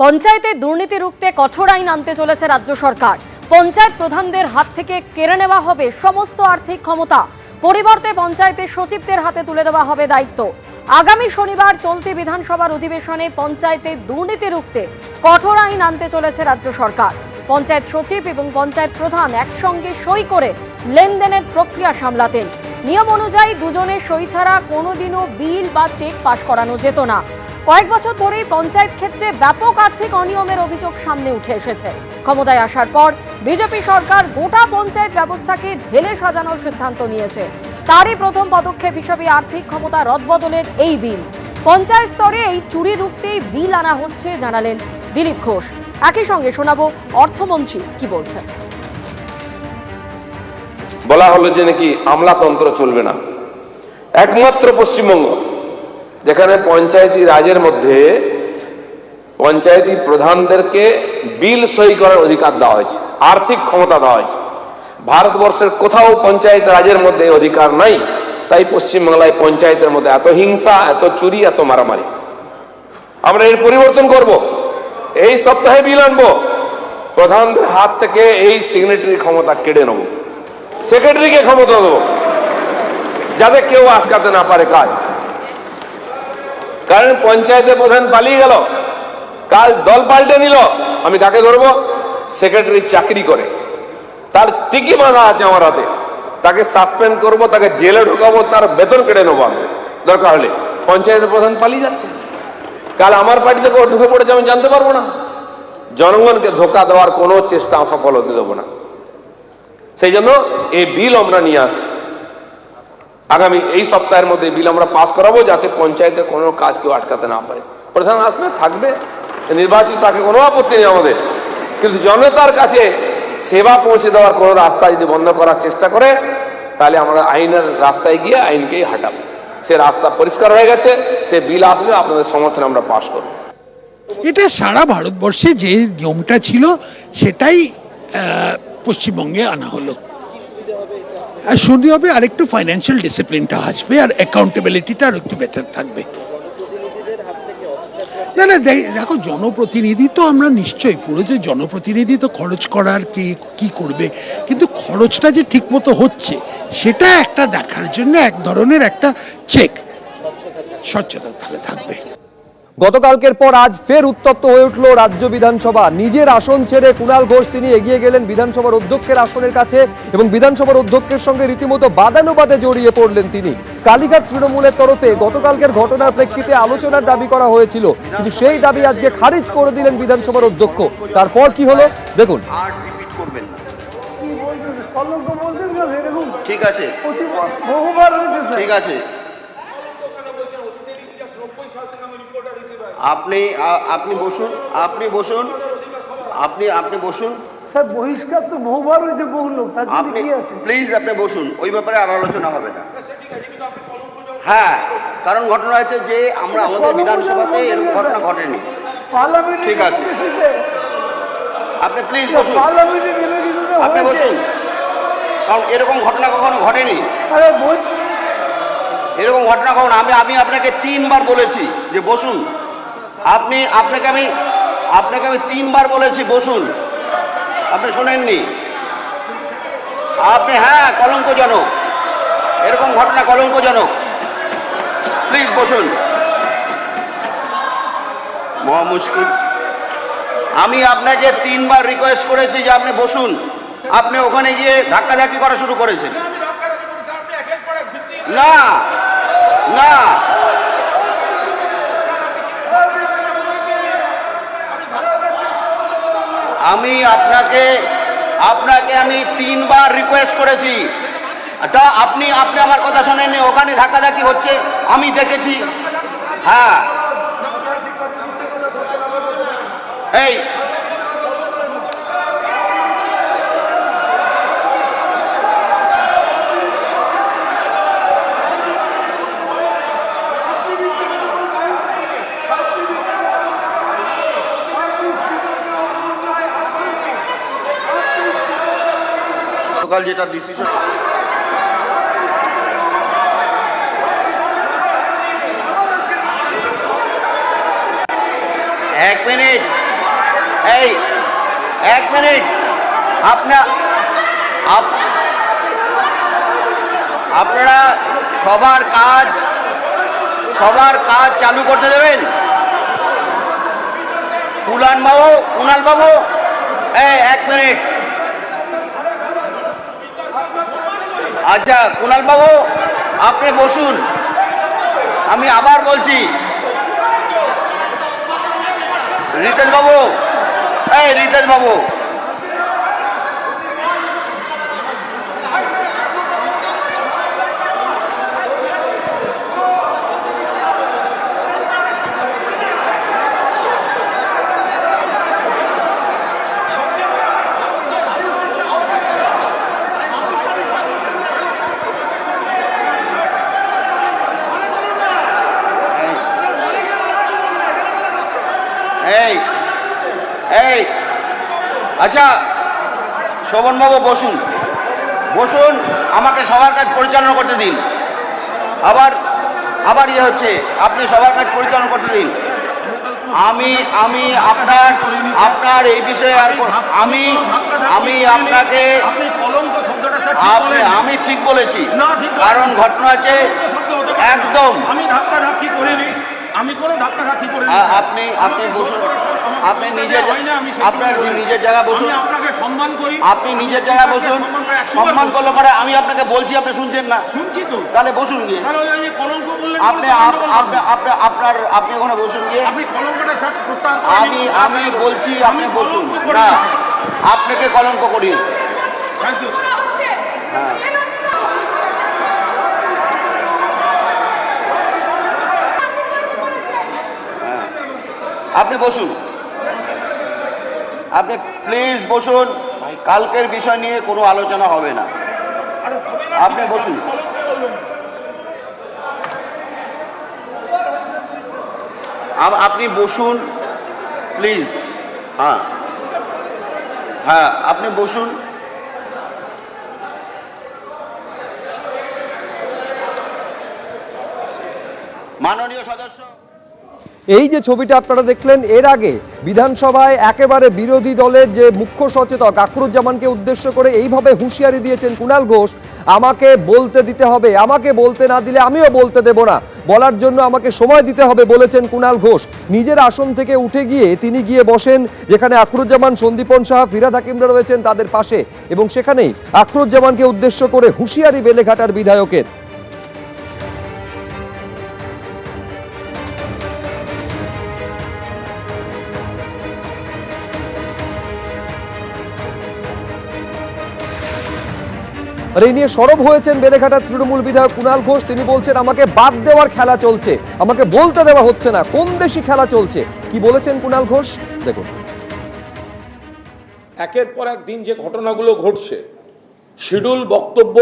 পঞ্চায়েতে দুর্নীতি রুখতে কঠোর আইন আনতে চলেছে রাজ্য সরকার। পঞ্চায়েত প্রধানদের হাত থেকে কেড়ে নেওয়া হবে সমস্ত আর্থিক ক্ষমতা, পরিবর্তে পঞ্চায়েতের সচিবদের হাতে তুলে দেওয়া হবে দায়িত্ব। আগামী শনিবার চলতি বিধানসভার অধিবেশনে পঞ্চায়েতে দুর্নীতি রুখতে কঠোর আইন আনতে চলেছে রাজ্য সরকার। পঞ্চায়েত সচিব এবং পঞ্চায়েত প্রধান একসঙ্গে সই করে লেনদেনের প্রক্রিয়া সামলাতেন। নিয়ম অনুযায়ী দুজনের সই ছাড়া কোনোদিনও বিল বা চেক পাশ করানো যেত না। কয়েক বছর ধরেই পঞ্চায়েত ক্ষেত্রে ব্যাপক আর্থিক অনিয়মের অভিযোগ সামনে উঠে এসেছে। ক্ষমতায় আসার পর বিজেপি সরকার গোটা পঞ্চায়েত ব্যবস্থাকে ঢেলে সাজানোর সিদ্ধান্ত নিয়েছে। তারই প্রথম পদক্ষেপ হিসেবে আর্থিক ক্ষমতা রদবদলের এই বিল। পঞ্চায়েত স্তরে এই চুরি রুখতেই বিল আনা হচ্ছে জানালেন দিলীপ ঘোষ। একই সঙ্গে শোনাবো অর্থমন্ত্রী কি বলছেন। বলা হলো যে নাকি আমলাতন্ত্র চলবে না, একমাত্র পশ্চিমবঙ্গ যেখানে পঞ্চায়েতি রাজের মধ্যে পঞ্চায়েতি প্রধানদেরকে বিল সই করার অধিকার দেওয়া হয়েছে, আর্থিক ক্ষমতা দেওয়া হয়েছে। ভারতবর্ষের কোথাও পঞ্চায়েত রাজের মধ্যে অধিকার নাই, তাই পশ্চিমবাংলায় পঞ্চায়েতের মধ্যে এত হিংসা, এত চুরি, এত মারামারি। আমরা এর পরিবর্তন করব, এই সপ্তাহে বিল আনবো, প্রধানদের হাত থেকে এই সিগনেটারি ক্ষমতা কেড়ে নেব, সেক্রেটারিকে ক্ষমতা দেবো, যাতে কেউ আটকাতে না পারে কাজ। কারণ পঞ্চায়েতের প্রধান পালিয়ে গেল, কাল দল পাল্টে নিল, আমি কাকে ধরবো? সেক্রেটারি চাকরি করে, তার টিকি বাঁধা আছে আমার হাতে, তাকে সাসপেন্ড করবো, তাকে জেলে ঢুকাবো, তার বেতন কেটে নেবো আমি দরকার হলে। পঞ্চায়েতের প্রধান পালিয়ে যাচ্ছে, কাল আমার পার্টিতে ঢুকে পড়েছে আমি জানতে পারবো না। জনগণকে ধোকা দেওয়ার কোনো চেষ্টা সফল হতে দেবো না। সেই জন্য এই বিল আমরা নিয়ে আসছি, আগামী এই সপ্তাহের মধ্যে বিল আমরা পাস করাবো, যাতে পঞ্চায়েতে কোনো কাজ কেউ আটকাতে না পারে। প্রধান আসবে, থাকবে, নির্বাচিত, তাকে কোনো আপত্তি নেই আমাদের, কিন্তু জনতার কাছে সেবা পৌঁছে দেওয়ার কোনো রাস্তা যদি বন্ধ করার চেষ্টা করে, তাহলে আমরা আইনের রাস্তায় গিয়ে আইনকেই হাঁটাবো। সে রাস্তা পরিষ্কার হয়ে গেছে, সে বিল আসবে, আপনাদের সমর্থনে আমরা পাস করবো। এটা সারা ভারতবর্ষে যে নিয়মটা ছিল সেটাই পশ্চিমবঙ্গে আনা হলো। আর শুনতে হবে আরেকটু ফাইন্যান্সিয়াল ডিসিপ্লিনটা আসবে, আর অ্যাকাউন্টেবিলিটিটা আর একটু বেটার থাকবে। না না দেখো, জনপ্রতিনিধি তো আমরা নিশ্চয়ই, পুরো যে জনপ্রতিনিধি তো খরচ করার কি করবে, কিন্তু খরচটা যে ঠিক মতো হচ্ছে সেটা একটা দেখার জন্য এক ধরনের একটা চেক, স্বচ্ছতা তাহলে থাকবে। গতকালকের পর আজ ফের উত্তপ্ত হয়ে উঠল রাজ্য বিধানসভা। নিজের আসন ছেড়ে কুণাল ঘোষ তিনি এগিয়ে গেলেন বিধানসভার অধ্যক্ষের আসনের কাছে এবং বিধানসভার অধ্যক্ষের সঙ্গে রীতিমতো বাদানুবাদে জড়িয়ে পড়লেন তিনি। কালীঘাট তৃণমূলের তরফে গতকালকের ঘটনার প্রেক্ষিতে আলোচনার দাবি করা হয়েছিল, কিন্তু সেই দাবি আজকে খারিজ করে দিলেন বিধানসভার অধ্যক্ষ। তারপর কি হলো দেখুন। ঠিক আছে, ঠিক আছে, আপনি বসুন, আপনি বসুন, আপনি বসুন। স্যার বহিষ্কার তো বহুবার হয়েছে, বহু লোক, তার জন্য কি আছে? প্লিজ আপনি বসুন, ওই ব্যাপারে আর আলোচনা হবে না। হ্যাঁ, কারণ ঘটনা হয়েছে যে আমরা আমাদের বিধানসভাতে এরকম ঘটনা ঘটেনি। ঠিক আছে, আপনি প্লিজ বসুন, আপনি বসুন, কারণ এরকম ঘটনা কখনো ঘটেনি। এরকম ঘটনা কখনো আমি আপনাকে 3 বার বলেছি যে বসুন। আপনাকে আমি 3 বার বলেছি বসুন, আপনি শোনেননি। আপনি, হ্যাঁ, কলঙ্কজনক, এরকম ঘটনা কলঙ্কজনক। প্লিজ বসুন, মহা মুশকিল। আমি আপনাকে 3 বার রিকোয়েস্ট করেছি যে আপনি বসুন, আপনি ওখানে গিয়ে ধাক্কাধাক্কি করা শুরু করেছেন। না না, আমি আপনাকে আমি 3 বার রিকোয়েস্ট করেছি, তা আপনি আমার কথা শোনেননি। ওখানে ধাক্কাধাক্কি হচ্ছে, আমি দেখেছি। হ্যাঁ, এই যেটা ডিসিশন, এক মিনিট, এই এক মিনিট, আপনারা সবার কাজ চালু করতে দেবেন। কুণাল বাবু, এই এক মিনিট। আচ্ছা কুণাল বাবু, আপনি বসুন। আমি আবার বলছি, রিতেশ বাবু, এই আচ্ছা শোভনবাবু বসুন, আমাকে সবার কাজ পরিচালনা করতে দিন। আবার ইয়ে হচ্ছে, আপনি সবার কাজ পরিচালনা করতে দিন। আমি আপনার এই বিষয়ে আর আমি আপনাকে আমি ঠিক বলেছি, কারণ ঘটনা আছে একদম। আমি ধাক্কাধাক্কি করিনি, আমি কোনো ধাক্কাধাক্কি করিনি। আপনি বসুন, আপনি আপনার নিজের জায়গা বসুন। আপনাকে সম্মান করি, আপনি নিজের জায়গা বসুন। সম্মান করলে পরে আমি আপনাকে বলছি, আপনি শুনছেন না? শুনছি তো। তাহলে বসুন গিয়ে। কলঙ্ক বললেন আপনি ওখানে বসুন গিয়ে। আপনি কলঙ্কটা স্যার প্রত্যাহার করেন। আমি বলছি আপনি বসুন না, আপনাকে কলঙ্ক করি। Thank you sir. আপনি বসুন, আপনি প্লিজ বসুন। কালকের বিষয় নিয়ে কোনো আলোচনা হবে না, আপনি বসুন। আপনি বসুন প্লিজ। হ্যাঁ আপনি বসুন। মাননীয় সদস্য, এই যে ছবিটা আপনারা দেখলেন, এর আগে বিধানসভায় একেবারে বিরোধী দলের যে মুখ্য সচেতক আখরুজ্জামানকে উদ্দেশ্য করে এইভাবে হুঁশিয়ারি দিয়েছেন কুণাল ঘোষ, আমাকে বলতে দিতে হবে, আমাকে বলতে না দিলে আমিও বলতে দেব না, বলার জন্য আমাকে সময় দিতে হবে বলেছেন কুণাল ঘোষ। নিজের আসন থেকে উঠে গিয়ে তিনি গিয়ে বসেন যেখানে আখরুজ্জামান, সন্দীপন সাহা, ফিরহাদ হাকিমরা রয়েছেন তাদের পাশে, এবং সেখানেই আখরুজ্জামানকে উদ্দেশ্য করে হুঁশিয়ারি বেলেঘাটার বিধায়কের। আর এই নিয়ে সরব হয়েছেন বেলেঘাটার তৃণমূল বিধায়ক কুণাল ঘোষ। তিনি বলছেন আমাকে বাদ দেওয়ার খেলা চলছে, আমাকে বলতে দেওয়া হচ্ছে না, কোন দেশি খেলা চলছে। কি বলেছেন কুণাল ঘোষ দেখুন। একের পর এক দিন যে ঘটনাগুলো ঘটছে, শিডিউল বক্তব্য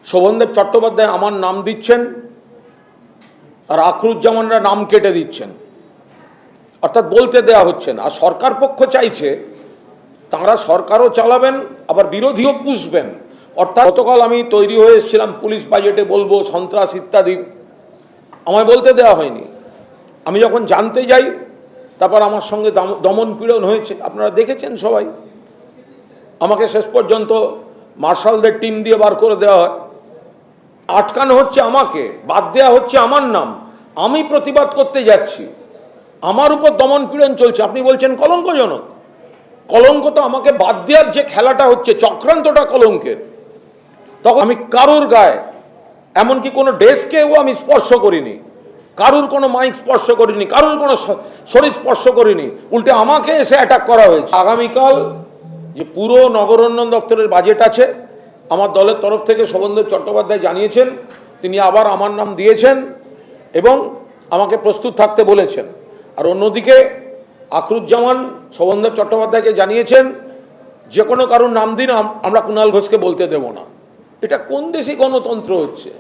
শোভনদেব চট্টোপাধ্যায় আমার নাম দিচ্ছেন আর আখরুজ্জামানরা নাম কেটে দিচ্ছেন, অর্থাৎ বলতে দেয়া হচ্ছে না। আর সরকার পক্ষ চাইছে তাঁরা সরকারও চালাবেন আবার বিরোধীও পুষবেন। অর্থাৎ গতকাল আমি তৈরি হয়ে এসেছিলাম পুলিশ বাজেটে বলবো সন্ত্রাস ইত্যাদি, আমায় বলতে দেওয়া হয়নি। আমি যখন জানতে যাই তারপর আমার সঙ্গে দমন পীড়ন হয়েছে, আপনারা দেখেছেন সবাই। আমাকে শেষ পর্যন্ত মার্শালদের টিম দিয়ে বার করে দেওয়া হয়, আটকানো হচ্ছে আমাকে, বাদ দেওয়া হচ্ছে আমার নাম। আমি প্রতিবাদ করতে যাচ্ছি, আমার উপর দমন পীড়ন চলছে। আপনি বলছেন কলঙ্কজনক, কলঙ্ক তো আমাকে বাদ দেওয়ার যে খেলাটা হচ্ছে, চক্রান্তটা কলঙ্কের। তখন আমি কারুর গায়ে, এমনকি কোনো ডেস্কেও আমি স্পর্শ করিনি, কারুর কোনো মাইক স্পর্শ করিনি, কারুর কোনো শরীর স্পর্শ করিনি, উল্টে আমাকে এসে অ্যাটাক করা হয়েছে। আগামীকাল যে পুরো নগরোন্নয়ন দপ্তরের বাজেট আছে, আমার দলের তরফ থেকে শোভনদেব চট্টোপাধ্যায় জানিয়েছেন তিনি আবার আমার নাম দিয়েছেন এবং আমাকে প্রস্তুত থাকতে বলেছেন। আর অন্যদিকে আখরুজ্জামান শোভনদেব চট্টোপাধ্যায়কে জানিয়েছেন যে কোনো কারোর নাম দিন, আমরা কুণাল ঘোষকে বলতে দেব না। এটা কোন দেশে গণতন্ত্র হচ্ছে?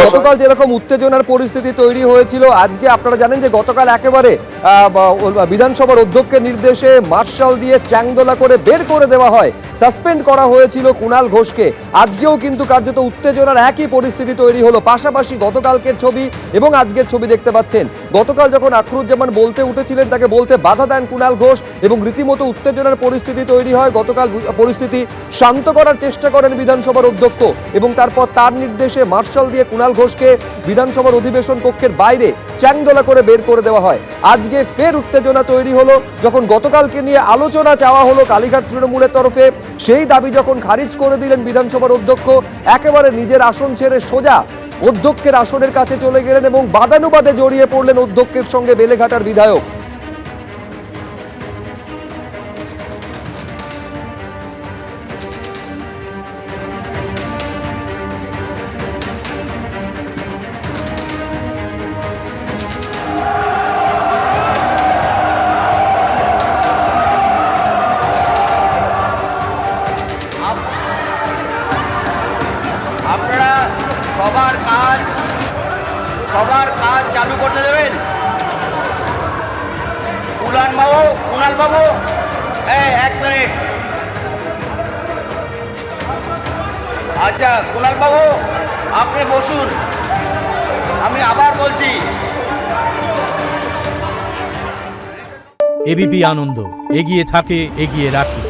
গতকাল যেরকম উত্তেজনার পরিস্থিতি তৈরি হয়েছিল, আজকে আপনারা জানেন যে গতকাল একেবারে বিধানসভার অধ্যক্ষের নির্দেশে মার্শাল দিয়ে চ্যাংদোলা করে বের করে দেওয়া হয় সাসপেন্ড করা হয়েছিল কুণাল ঘোষকে, আজকেও কিন্তু কার্যত উত্তেজনার একই পরিস্থিতি তৈরি হলো। পাশাপাশি গতকালকের ছবি এবং আজকের ছবি দেখতে পাচ্ছেন। গতকাল যখন আখরুজ্জামান বলতে উঠেছিলেন তাকে বলতে বাধা দেন কুণাল ঘোষ এবং রীতিমতো উত্তেজনার পরিস্থিতি তৈরি হয়। গতকাল পরিস্থিতি শান্ত করার চেষ্টা করেন বিধানসভার অধ্যক্ষ এবং তারপর তার নির্দেশে মার্শাল দিয়ে কুণাল ঘোষকে বিধানসভার অধিবেশন কক্ষের বাইরে চ্যাংদোলা করে বের করে দেওয়া হয়। আজকে ফের উত্তেজনা তৈরি হলো যখন গতকালকে নিয়ে আলোচনা চাওয়া হলো কালীঘাট তৃণমূলের তরফে, সেই দাবি যখন খারিজ করে দিলেন বিধানসভার অধ্যক্ষ, একেবারে নিজের আসন ছেড়ে সোজা অধ্যক্ষের আসনের কাছে চলে গেলেন এবং বাদানুবাদে জড়িয়ে পড়লেন অধ্যক্ষের সঙ্গে বেলেঘাটার বিধায়ক। আপনারা সবার কাজ চালু করতে দেবেন। কুণাল বাবু এক মিনিট। আচ্ছা কুণাল বাবু আপনি বসুন, আমি আবার বলছি। এবিপি আনন্দ, এগিয়ে থাকে, এগিয়ে রাখে।